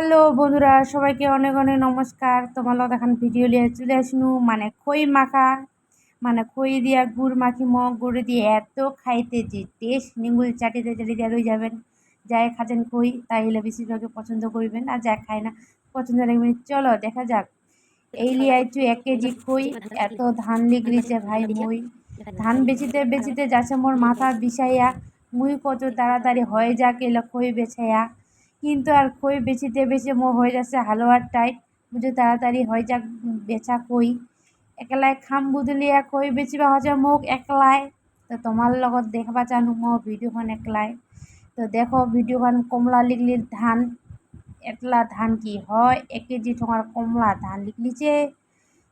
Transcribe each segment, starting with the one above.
Hello বন্ধুরা, সবাইকে অনেক অনেক নমস্কার। তোমার লগত এখন ভিডিও নিয়ে চলে আসনু মানে খই মাখা, মানে খই দিয়া গুড় মাখি গুড় দিয়ে এত খাইতে যে টেস্ট, নিঙ্গুল চাটিতে চাটিতে রয়ে যাবেন। যাই খাচ্ছেন খই তাইলে বেশিরভাগে পছন্দ করবেন, আর যা খায় না পছন্দ লাগবে। চলো দেখা যাক। এই লিয়ে আইছু 1 কেজি খই। এত ধান লিগড়িছে ভাই, মই ধান বেচিতে বেচিতে যাচ্ছে মোর মাথা বিষাইয়া। মুই কত তাড়াতাড়ি হয়ে যাক এলো খই বেছাইয়া, কিন্তু আর খই বেচিতে বেচে মোর হয়ে যাচ্ছে হালুয়ার টাইট। বুঝে তাড়াতাড়ি হয়ে যাক বেচা খই। একলাই খাম বুদলিয়া খই বেচিবা হচ্ছে মোক একলাই। তো তোমার লগত দেখবা চানু মো ভিডিওখন একলাই। তো দেখো ভিডিওখন কমলা লিগলির ধান, একলা ধান কি হয় 1 কেজি ঠোঙার কমলা ধান লিখলিছে।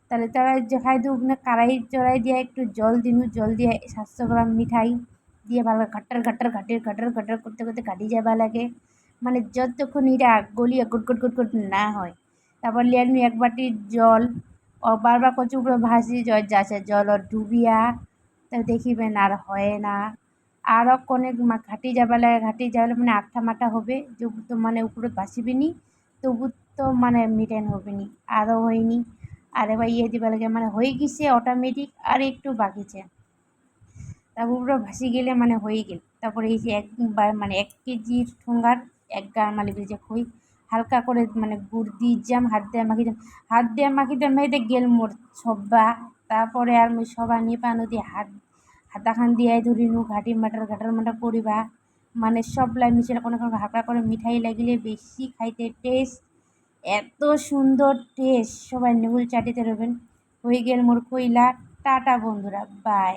তাহলে চড়াই খাই দু কড়াই চড়াই দিয়ে একটু জল দিনু, জল দিয়ে 700 গ্রাম মিঠাই দিয়ে ভালো ঘাটার ঘাটার ঘাটির ঘাটার ঘাটার করতে করতে ঘাটি যাবা লাগে, মানে যতক্ষণ এটা গলিয়ে গুট গুট গুট গুট না হয়। তারপর লিয়ে আনবি 1 বাটি জল, ও বারবার কচু উপরে ভাসি যাচ্ছে জল ডুবিয়া। তা দেখিবেন আর হয় না, আরও অনেক ঘাটি যাবা লাগে, ঘাটি যাবে মানে আঠা মাঠা হবে, যেহেতু তো মানে উপরে ভাসিবি নি, তবু তো মানে মিটেন হবে নি, আরও হয়নি। আর এবার দিবা লাগে, মানে হয়ে গেছে অটোমেটিক, আর একটু বাকিছে। তারপর পুরো ভাসি গেলে মানে হয়ে গেল। তারপরে এই যে একবার মানে 1 কেজি ঠোঙার 1 গাঁ মানে যে খই হালকা করে মানে গুড় দিয়ে যাম, হাত দিয়ে মাখিতাম ভাইতে গেল মোর সব্বা। তারপরে আর মুই সবা নিপা নদী হাতাখান দিয়ে ধরিনু ঘাটি মাটার ঘাটার মাটা করিবা, মানে সব লাই মিশে কোনো হালকা করে মিঠাই লাগিলে বেশি খাইতে টেস্ট, এত সুন্দর টেস্ট, সবাই নেগুল চাটিতে রবেন। হয়ে গেল মোর কইলা। টাটা বন্ধুরা, বাই।